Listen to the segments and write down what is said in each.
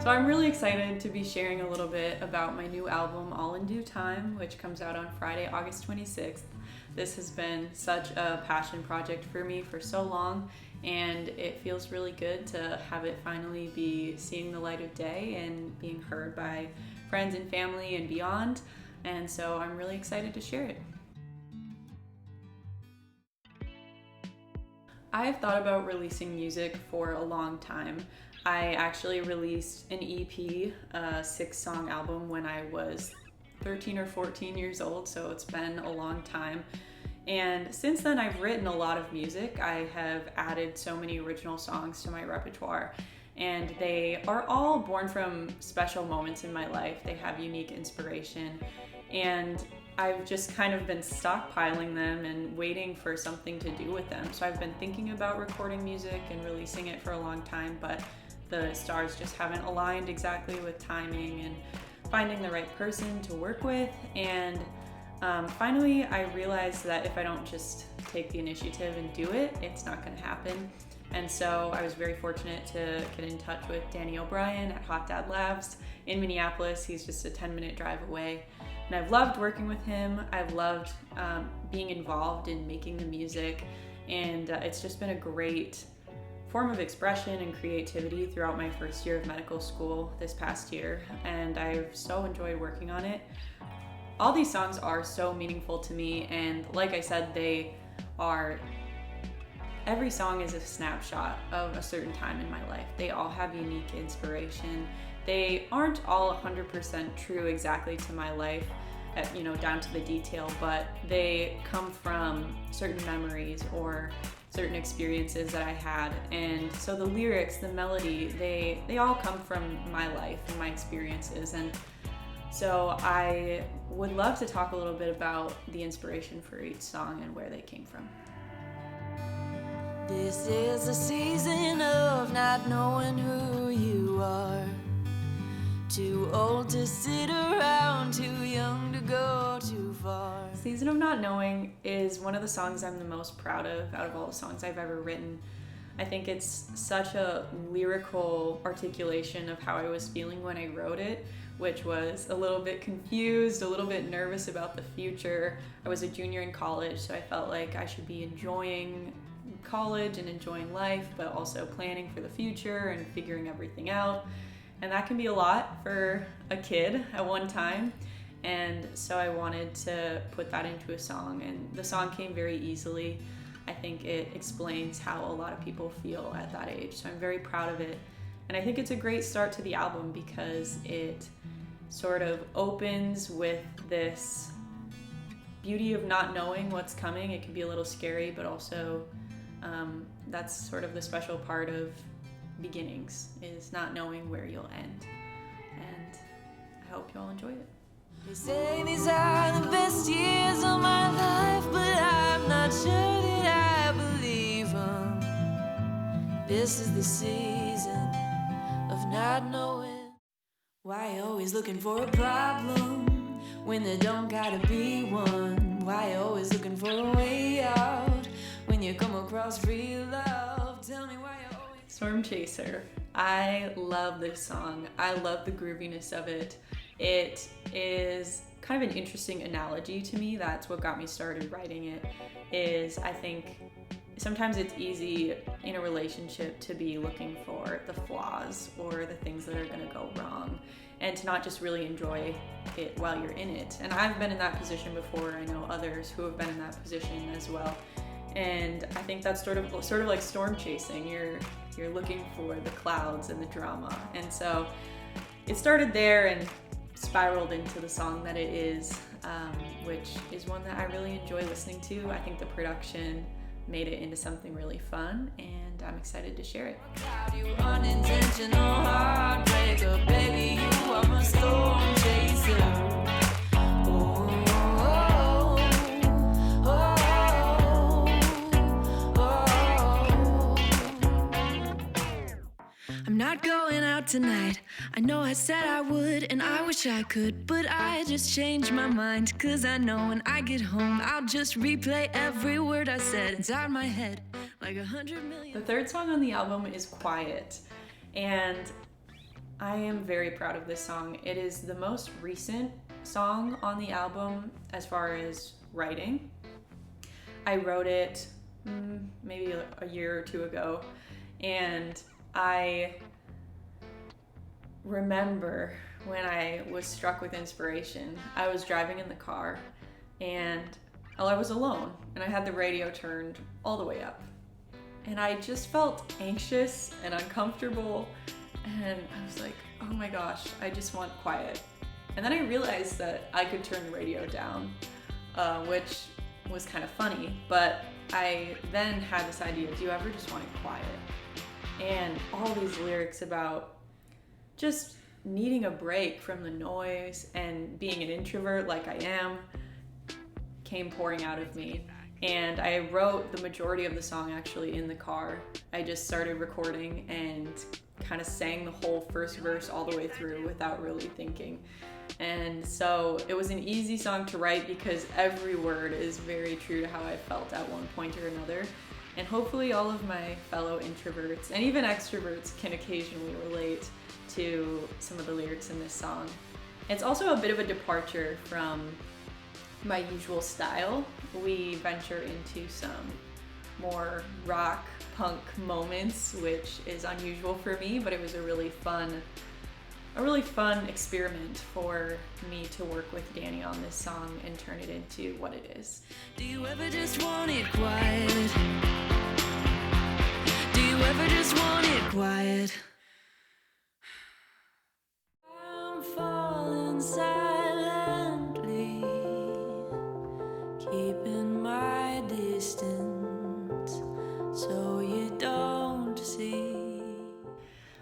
So I'm really excited to be sharing a little bit about my new album, All in Due Time, which comes out on Friday, August 26th. This has been such a passion project for me for so long, and it feels really good to have it finally be seeing the light of day and being heard by friends and family and beyond. And so I'm really excited to share it. I've thought about releasing music for a long time. I actually released an EP, a 6-song album, when I was 13 or 14 years old, so it's been a long time. And since then, I've written a lot of music. I have added so many original songs to my repertoire, and they are all born from special moments in my life. They have unique inspiration, and I've just kind of been stockpiling them and waiting for something to do with them. So I've been thinking about recording music and releasing it for a long time, but the stars just haven't aligned exactly with timing and finding the right person to work with. And finally, I realized that if I don't just take the initiative and do it, it's not going to happen. And so I was very fortunate to get in touch with Danny O'Brien at Hot Dad Labs in Minneapolis. He's just a 10-minute drive away. And I've loved working with him. I've loved being involved in making the music. And it's just been a great form of expression and creativity throughout my first year of medical school this past year. And I've so enjoyed working on it. All these songs are so meaningful to me. And like I said, every song is a snapshot of a certain time in my life. They all have unique inspiration. They aren't all 100% true exactly to my life, down to the detail, but they come from certain memories or certain experiences that I had. And so the lyrics, the melody, they all come from my life and my experiences. And so I would love to talk a little bit about the inspiration for each song and where they came from. This is a season of not knowing who you are. Too old to sit around, too young to go too far. Season of Not Knowing is one of the songs I'm the most proud of out of all the songs I've ever written. I think it's such a lyrical articulation of how I was feeling when I wrote it, which was a little bit confused, a little bit nervous about the future. I was a junior in college, so I felt like I should be enjoying college and enjoying life, but also planning for the future and figuring everything out. And that can be a lot for a kid at one time. And so I wanted to put that into a song, and the song came very easily. I think it explains how a lot of people feel at that age. So I'm very proud of it. And I think it's a great start to the album because it sort of opens with this beauty of not knowing what's coming. It can be a little scary, but also that's sort of the special part of beginnings, is not knowing where you'll end. And I hope you all enjoy it. They say these are the best years of my life, but I'm not sure that I believe them. This is the season of not knowing. Why always looking for a problem when there don't gotta be one? Why always looking for a way out when you come across real love? Tell me why you always... Storm Chaser. I love this song. I love the grooviness of it. It is kind of an interesting analogy to me. That's what got me started writing it. I think sometimes it's easy in a relationship to be looking for the flaws or the things that are going to go wrong, and to not just really enjoy it while you're in it. And I've been in that position before. I know others who have been in that position as well. And I think that's sort of like storm chasing. You're looking for the clouds and the drama. And so it started there and spiraled into the song that it is, which is one that I really enjoy listening to. I think the production made it into something really fun, and I'm excited to share it. You unintentional heartbreaker, baby, you are my storm chaser. I'm not going out tonight. I know I said I would, and I wish I could, but I just changed my mind. Cause I know when I get home, I'll just replay every word I said inside my head like 100 million. The third song on the album is Quiet, and I am very proud of this song. It is the most recent song on the album as far as writing. I wrote it maybe a year or two ago, and I remember when I was struck with inspiration. I was driving in the car, and I was alone, and I had the radio turned all the way up. And I just felt anxious and uncomfortable, and I was like, oh my gosh, I just want quiet. And then I realized that I could turn the radio down, which was kind of funny, but I then had this idea, do you ever just want it quiet? And all these lyrics about just needing a break from the noise and being an introvert like I am came pouring out of me. And I wrote the majority of the song actually in the car. I just started recording and kind of sang the whole first verse all the way through without really thinking. And so it was an easy song to write because every word is very true to how I felt at one point or another. And hopefully all of my fellow introverts and even extroverts can occasionally relate to some of the lyrics in this song. It's also a bit of a departure from my usual style. We venture into some more rock punk moments, which is unusual for me, but it was a really fun experiment for me to work with Danny on this song and turn it into what it is. Do you ever just want it quiet? Do you ever just want it quiet? I'm falling silently, keeping my distance so you don't see.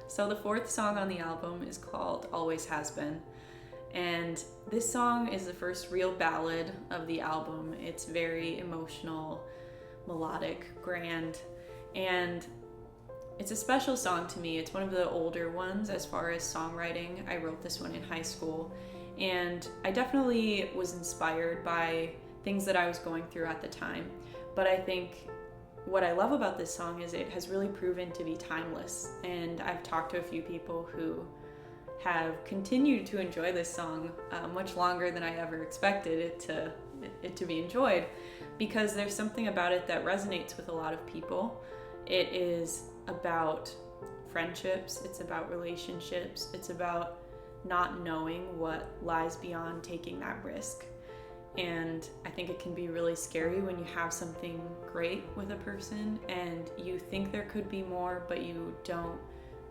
So the fourth song on the album is called Always Has Been. And this song is the first real ballad of the album. It's very emotional, melodic, grand, and it's a special song to me. It's one of the older ones as far as songwriting. I wrote this one in high school, and I definitely was inspired by things that I was going through at the time. But I think what I love about this song is it has really proven to be timeless, and I've talked to a few people who have continued to enjoy this song much longer than I ever expected it to be enjoyed, because there's something about it that resonates with a lot of people. It is about friendships, it's about relationships, it's about not knowing what lies beyond taking that risk. And I think it can be really scary when you have something great with a person and you think there could be more, but you don't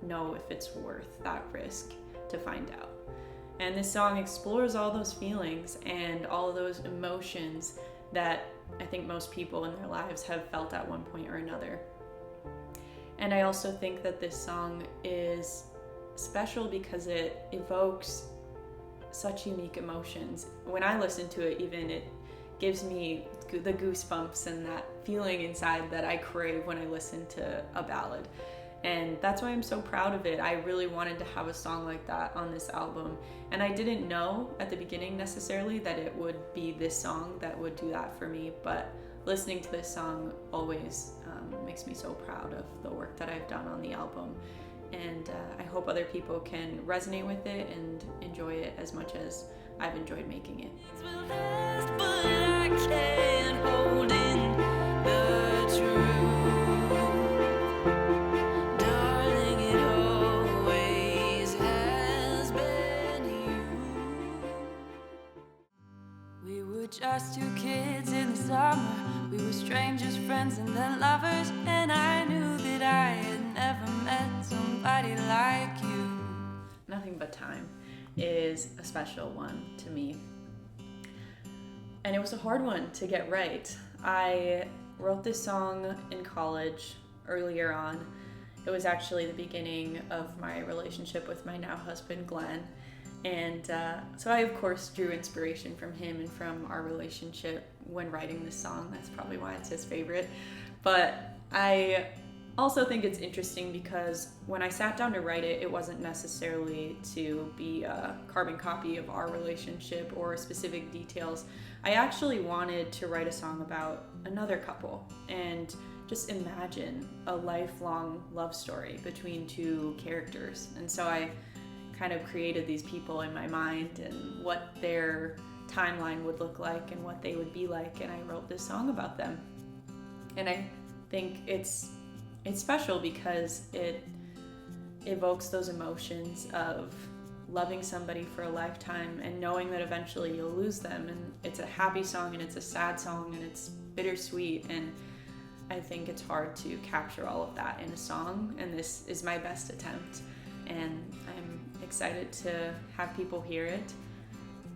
know if it's worth that risk to find out. And this song explores all those feelings and all of those emotions that I think most people in their lives have felt at one point or another. And I also think that this song is special because it evokes such unique emotions. When I listen to it, even, it gives me the goosebumps and that feeling inside that I crave when I listen to a ballad. And that's why I'm so proud of it. I really wanted to have a song like that on this album. And I didn't know at the beginning necessarily that it would be this song that would do that for me, but listening to this song always makes me so proud of the work that I've done on the album. And I hope other people can resonate with it and enjoy it as much as I've enjoyed making it. But I can't hold in the truth. Darling, it always has been you. We were just two kids in the summer. We were strangers, friends, and then lovers. And I knew that I had never met somebody like you. Nothing But Time is a special one to me. And it was a hard one to get right. I wrote this song in college earlier on. It was actually the beginning of my relationship with my now husband, Glenn. And so I, of course, drew inspiration from him and from our relationship when writing this song. That's probably why it's his favorite. But I also think it's interesting because when I sat down to write it, it wasn't necessarily to be a carbon copy of our relationship or specific details. I actually wanted to write a song about another couple and just imagine a lifelong love story between two characters. And so I kind of created these people in my mind and what their timeline would look like and what they would be like, and I wrote this song about them. And I think it's special because it evokes those emotions of loving somebody for a lifetime and knowing that eventually you'll lose them. And it's a happy song and it's a sad song and it's bittersweet, and I think it's hard to capture all of that in a song, and this is my best attempt, and I'm excited to have people hear it.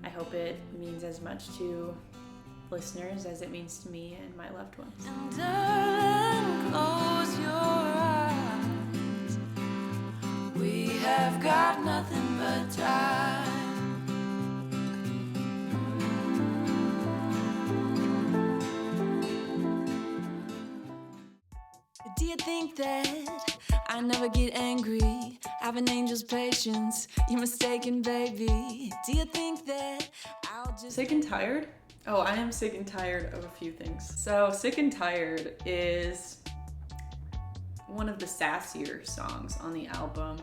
I hope it means as much to listeners as it means to me and my loved ones. And darling, close your eyes. We have got nothing but time. Do you think that I never get angry? Have an angel's patience. You're mistaken, baby. Do you think that I'll just... Sick and tired? Oh, I am sick and tired of a few things. So Sick and Tired is one of the sassier songs on the album.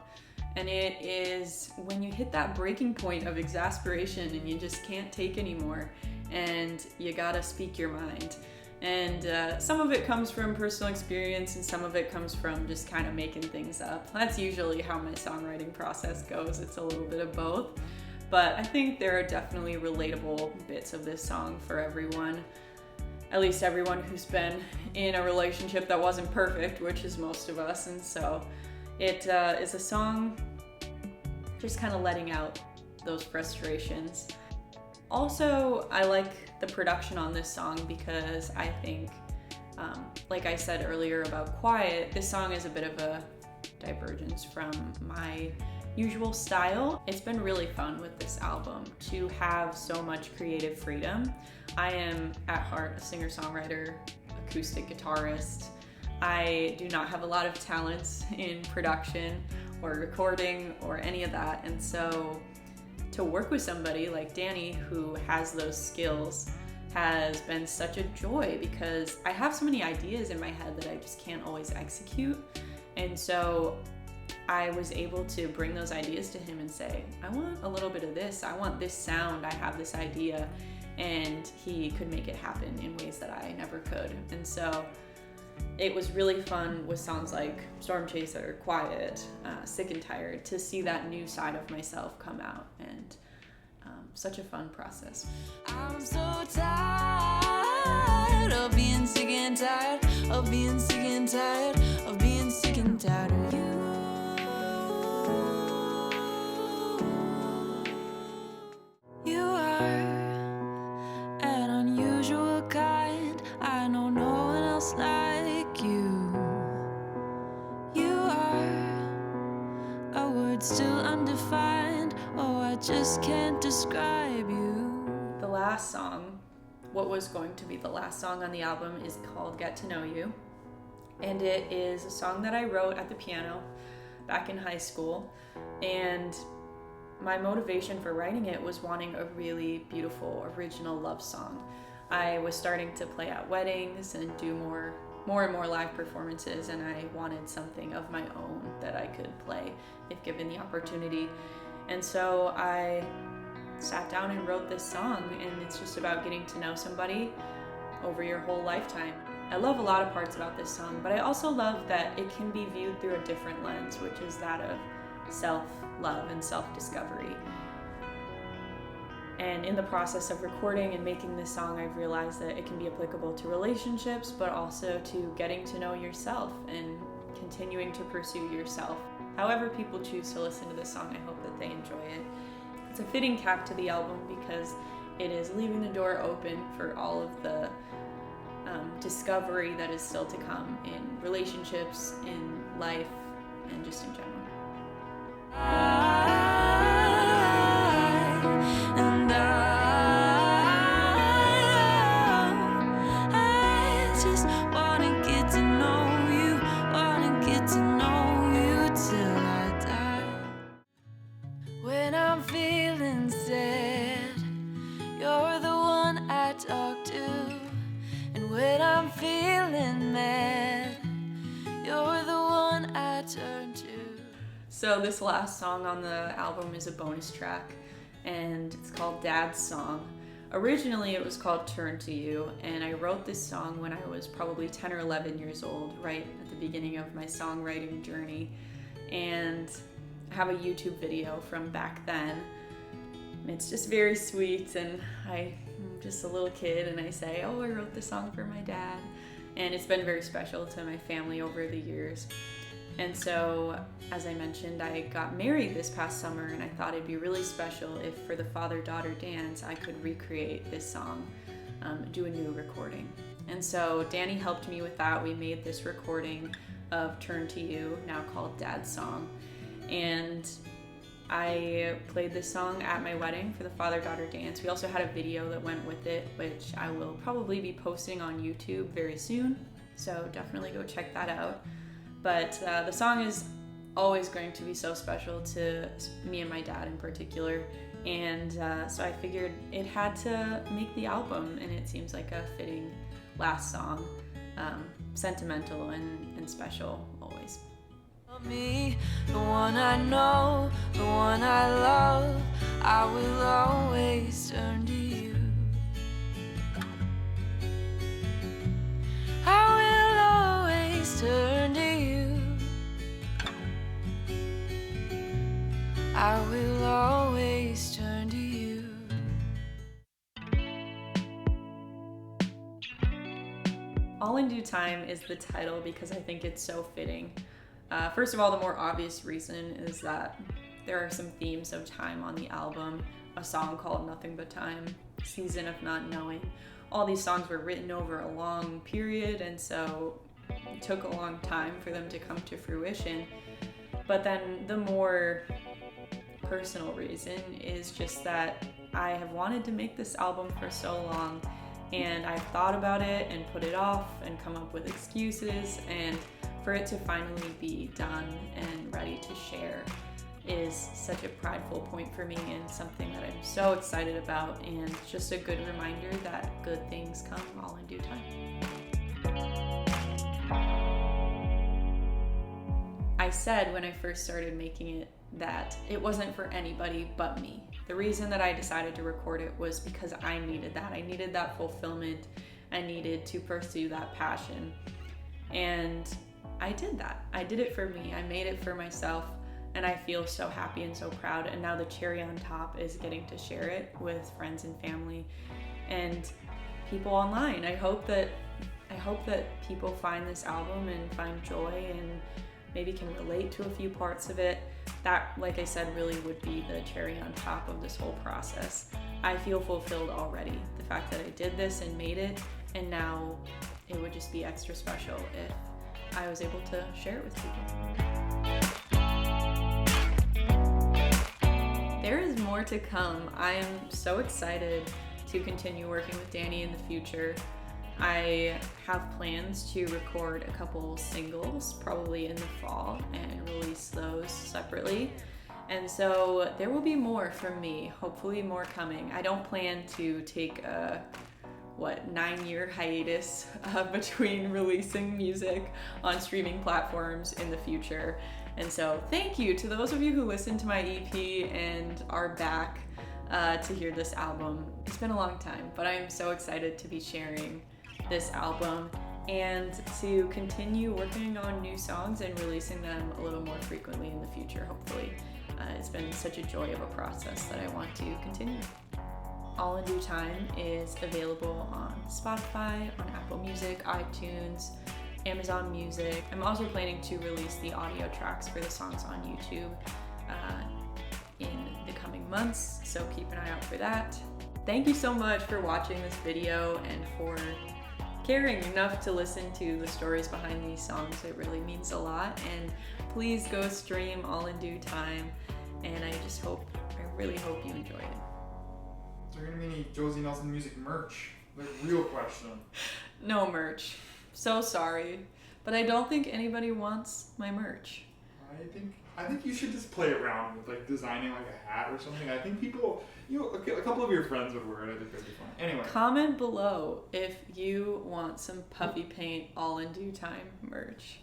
And it is when you hit that breaking point of exasperation and you just can't take anymore and you gotta speak your mind. And some of it comes from personal experience and some of it comes from just kind of making things up. That's usually how my songwriting process goes. It's a little bit of both. But I think there are definitely relatable bits of this song for everyone. At least everyone who's been in a relationship that wasn't perfect, which is most of us. And so it is a song just kind of letting out those frustrations. Also, I like the production on this song because I think, like I said earlier about Quiet, this song is a bit of a divergence from my usual style. It's been really fun with this album to have so much creative freedom. I am at heart a singer-songwriter, acoustic guitarist. I do not have a lot of talents in production or recording or any of that, and so to work with somebody like Danny who has those skills has been such a joy because I have so many ideas in my head that I just can't always execute. And so I was able to bring those ideas to him and say, I want a little bit of this, I want this sound, I have this idea, and he could make it happen in ways that I never could. And so it was really fun with songs like Storm Chaser, Quiet, Sick and Tired, to see that new side of myself come out, and such a fun process. I'm so tired of being sick and tired, of being sick and tired, of being sick and tired of you. You are an unusual kind. I know no one else like you. You are a word still undefined. Oh, I just can't describe you. The last song, what was going to be the last song on the album, is called Get to Know You. And it is a song that I wrote at the piano back in high school. And my motivation for writing it was wanting a really beautiful, original love song. I was starting to play at weddings and do more and more live performances, and I wanted something of my own that I could play if given the opportunity. And so I sat down and wrote this song, and it's just about getting to know somebody over your whole lifetime. I love a lot of parts about this song, but I also love that it can be viewed through a different lens, which is that of self-love and self-discovery. And in the process of recording and making this song, I've realized that it can be applicable to relationships, but also to getting to know yourself and continuing to pursue yourself. However people choose to listen to this song, I hope that they enjoy it. It's a fitting cap to the album because it is leaving the door open for all of the discovery that is still to come in relationships, in life, and just in general. I just wanna get to know you, wanna get to know you till I die. When I'm feeling sad, you're the one I talk to. And when I'm feeling mad, you're the one I turn to. So this last song on the album is a bonus track, and it's called Dad's Song. Originally it was called Turn to You, and I wrote this song when I was probably 10 or 11 years old, right at the beginning of my songwriting journey. And I have a YouTube video from back then. It's just very sweet, and I'm just a little kid, and I say, oh, I wrote this song for my dad. And it's been very special to my family over the years. And so, as I mentioned, I got married this past summer, and I thought it'd be really special if for the father-daughter dance, I could recreate this song, do a new recording. And so Danny helped me with that. We made this recording of Turn to You, now called Dad's Song. And I played this song at my wedding for the father-daughter dance. We also had a video that went with it, which I will probably be posting on YouTube very soon. So definitely go check that out. But the song is always going to be so special to me and my dad in particular. And so I figured it had to make the album, and it seems like a fitting last song. Sentimental and special always. Me, the one I know, the one I love, I will always turn to you. I will always turn to you. I will always turn to you. All in Due Time is the title because I think it's so fitting. First of all, the more obvious reason is that there are some themes of time on the album. A song called Nothing But Time, Season of Not Knowing. All these songs were written over a long period, and so it took a long time for them to come to fruition. But then the more personal reason is just that I have wanted to make this album for so long, and I've thought about it and put it off and come up with excuses, and for it to finally be done and ready to share is such a prideful point for me, and something that I'm so excited about, and just a good reminder that good things come all in due time. I said when I first started making it that it wasn't for anybody but me. The reason that I decided to record it was because I needed that. I needed that fulfillment. I needed to pursue that passion. And I did that. I did it for me. I made it for myself, and I feel so happy and so proud. And now the cherry on top is getting to share it with friends and family and people online. I hope that people find this album and find joy and maybe can relate to a few parts of it. That, like I said, really would be the cherry on top of this whole process. I feel fulfilled already. The fact that I did this and made it, and now it would just be extra special if I was able to share it with people. There is more to come. I am so excited to continue working with Danny in the future. I have plans to record a couple singles probably in the fall and release those separately. And so there will be more from me, hopefully more coming. I don't plan to take a 9-year hiatus between releasing music on streaming platforms in the future. And so thank you to those of you who listened to my EP and are back to hear this album. It's been a long time, but I'm so excited to be sharing this album and to continue working on new songs and releasing them a little more frequently in the future, hopefully. It's been such a joy of a process that I want to continue. All in Due Time is available on Spotify, on Apple Music, iTunes, Amazon Music. I'm also planning to release the audio tracks for the songs on YouTube in the coming months, so keep an eye out for that. Thank you so much for watching this video and for caring enough to listen to the stories behind these songs. It really means a lot, and please go stream All in Due Time, and I really hope you enjoyed it. Is there gonna be any Josie Nelson music merch? Like, real question. No merch. So sorry, but I don't think anybody wants my merch. I think you should just play around with like designing like a hat or something. I think people, a couple of your friends would wear it. I think that'd be fun. Anyway. Comment below if you want some puffy paint All in Due Time merch.